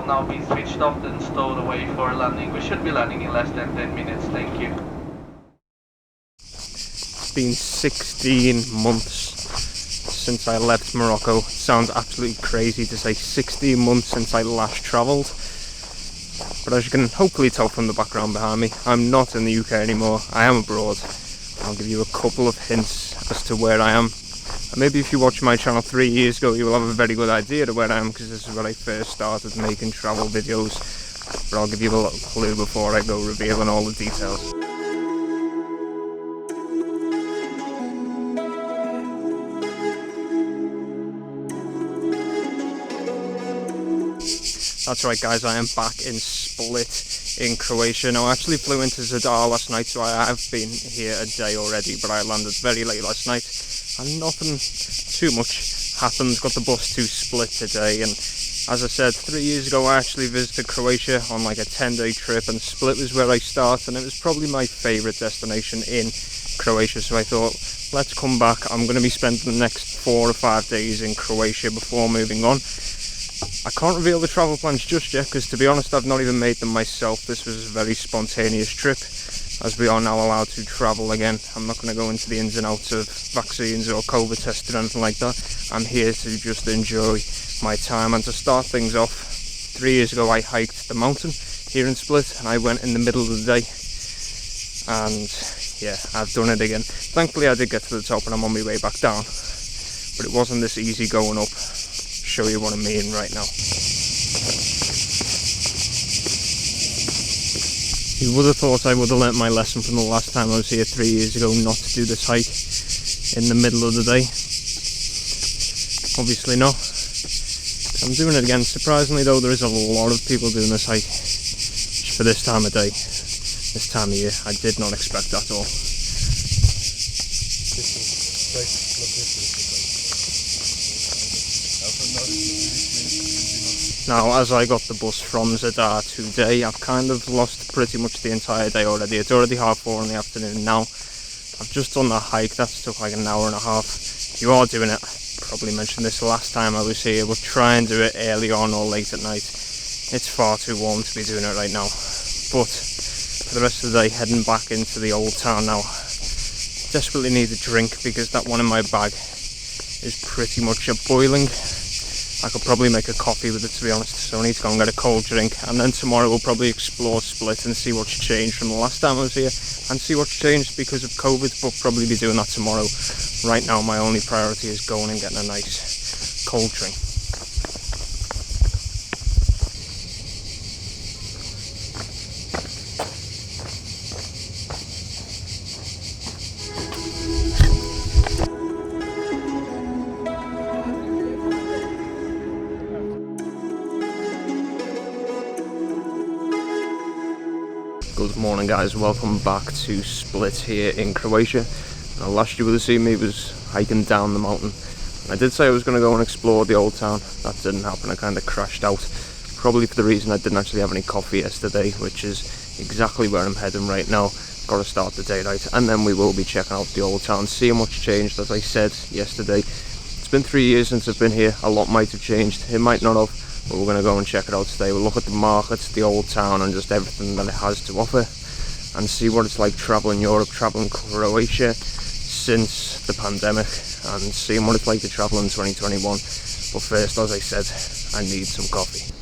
will now be switched off and stowed away for landing. We should be landing in less than 10 minutes. Thank you. It's been 16 months since I left Morocco. It sounds absolutely crazy to say 16 months since I last travelled. But as you can hopefully tell from the background behind me, I'm not in the UK anymore. I am abroad. I'll give you a couple of hints as to where I am. And maybe if you watched my channel 3 years ago, you will have a very good idea of where I am, because this is where I first started making travel videos. But I'll give you a little clue before I go revealing all the details. That's right guys, I am back in Split in Croatia. Now I actually flew into Zadar last night, so I have been here a day already, but I landed very late last night and nothing too much happened. Got the bus to Split today, and as I said, 3 years ago I actually visited Croatia on like a 10-day trip, and Split was where I started, and it was probably my favourite destination in Croatia, so I thought, let's come back. I'm going to be spending the next 4 or 5 days in Croatia before moving on. I can't reveal the travel plans just yet, because to be honest I've not even made them myself. This was a very spontaneous trip, as we are now allowed to travel again. I'm not going to go into the ins and outs of vaccines or COVID tests or anything like that. I'm here to just enjoy my time. And to start things off, 3 years ago I hiked the mountain here in Split, and I went in the middle of the day, and yeah, I've done it again. Thankfully I did get to the top and I'm on my way back down, but it wasn't this easy going up. Show you what I mean right now. You would have thought I would have learnt my lesson from the last time I was here 3 years ago, not to do this hike in the middle of the day. Obviously not. I'm doing it again. Surprisingly though, there is a lot of people doing this hike for this time of day, this time of year. I did not expect that at all. Now, as I got the bus from Zadar today, I've kind of lost pretty much the entire day already. It's already 4:30 in the afternoon now. I've just done that hike. That's took like an hour and a half. If you are doing it, I probably mentioned this last time I was here, but try and do it early on or late at night. It's far too warm to be doing it right now. But for the rest of the day, heading back into the old town now. Desperately need a drink, because that one in my bag is pretty much a boiling. I could probably make a coffee with it, to be honest, so I need to go and get a cold drink, and then tomorrow we'll probably explore Split and see what's changed from the last time I was here, and see what's changed because of COVID, but probably be doing that tomorrow. Right now my only priority is going and getting a nice cold drink. Good morning guys, welcome back to Split here in Croatia. Now last you would have seen me was hiking down the mountain. I did say I was going to go and explore the old town. That didn't happen, I kind of crashed out. Probably for the reason I didn't actually have any coffee yesterday, which is exactly where I'm heading right now. Got to start the day right, and then we will be checking out the old town, seeing what's changed. As I said yesterday, it's been 3 years since I've been here. A lot might have changed, it might not have. But we're going to go and check it out today. We'll look at the markets, the old town, and just everything that it has to offer, and see what it's like travelling Europe, travelling Croatia since the pandemic, and seeing what it's like to travel in 2021. But first, as I said, I need some coffee.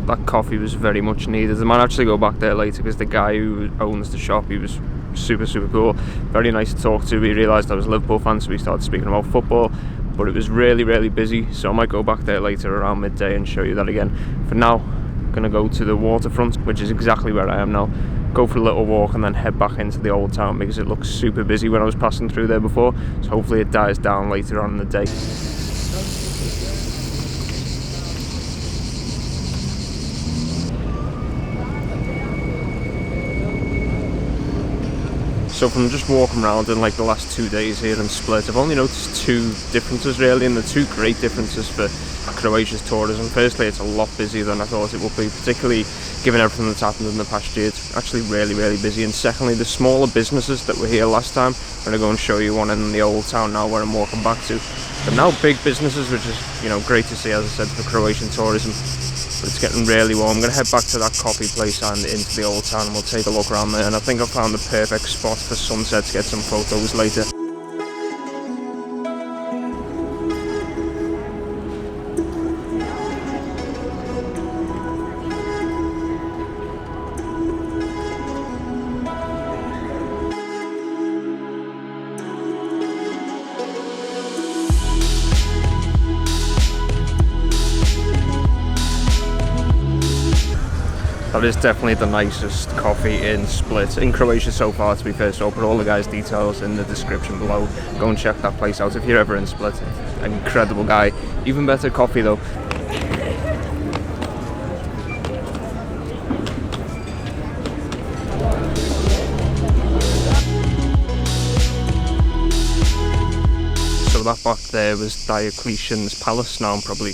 That coffee was very much needed. I might actually go back there later, because the guy who owns the shop, he was super cool, very nice to talk to. We realised I was a Liverpool fan, so we started speaking about football, but it was really busy, so I might go back there later around midday and show you that again. For now, I'm gonna go to the waterfront, which is exactly where I am now, go for a little walk and then head back into the old town, because it looks super busy when I was passing through there before, so hopefully it dies down later on in the day. So from just walking around in like the last 2 days here in Split, I've only noticed two differences really, and the two great differences for Croatia's tourism. Firstly, it's a lot busier than I thought it would be, particularly given everything that's happened in the past year. It's actually really, really busy. And secondly, the smaller businesses that were here last time, I'm going to go and show you one in the old town now where I'm walking back to. But now big businesses, which is, you know, great to see, as I said, for Croatian tourism. But it's getting really warm. I'm going to head back to that coffee place and into the old town, and we'll take a look around there. And I think I found the perfect spot for sunset to get some photos later. That is definitely the nicest coffee in Split, in Croatia so far, to be fair, so I'll put all the guys' details in the description below. Go and check that place out if you're ever in Split. Incredible guy. Even better coffee though. So that back there was Diocletian's palace. Now I'm probably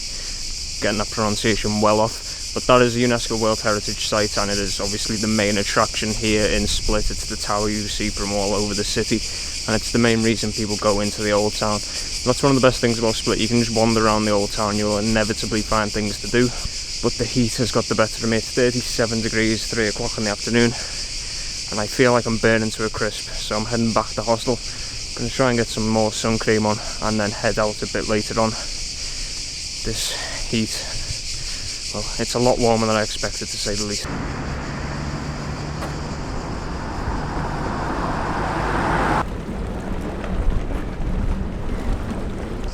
getting that pronunciation well off. But that is a UNESCO World Heritage Site, and it is obviously the main attraction here in Split. It's the tower you see from all over the city, and it's the main reason people go into the old town. And that's one of the best things about Split. You can just wander around the old town, you'll inevitably find things to do. But the heat has got the better of me. It's 37 degrees, 3 o'clock in the afternoon, and I feel like I'm burning to a crisp. So I'm heading back to the hostel. I'm going to try and get some more sun cream on, and then head out a bit later on. This heat, well, it's a lot warmer than I expected, to say the least.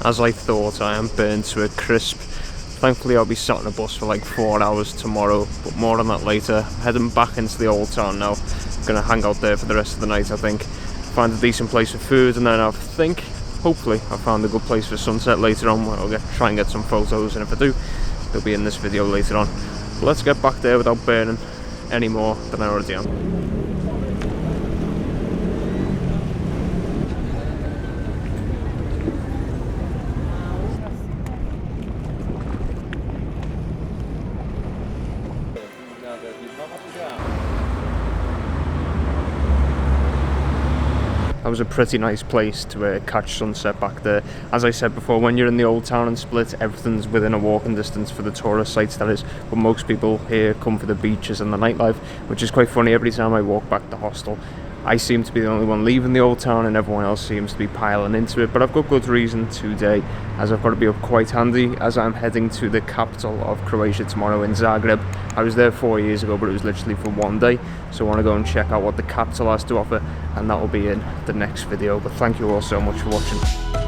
As I thought, I am burned to a crisp. Thankfully I'll be sat on a bus for like 4 hours tomorrow, but more on that later. I'm heading back into the old town now. I'm going to hang out there for the rest of the night, I think. Find a decent place for food, and then I think, hopefully, I found a good place for sunset later on where I'll try and get some photos, and if I do, they'll be in this video later on. But let's get back there without burning any more than I already am. That was a pretty nice place to catch sunset back there. As I said before, when you're in the old town in Split, everything's within a walking distance for the tourist sites, that is. But most people here come for the beaches and the nightlife, which is quite funny. Every time I walk back to the hostel, I seem to be the only one leaving the old town and everyone else seems to be piling into it. But I've got good reason today, as I've got to be up quite handy, as I'm heading to the capital of Croatia tomorrow in Zagreb. I was there 4 years ago, but it was literally for one day. So I want to go and check out what the capital has to offer, and that will be in the next video. But thank you all so much for watching.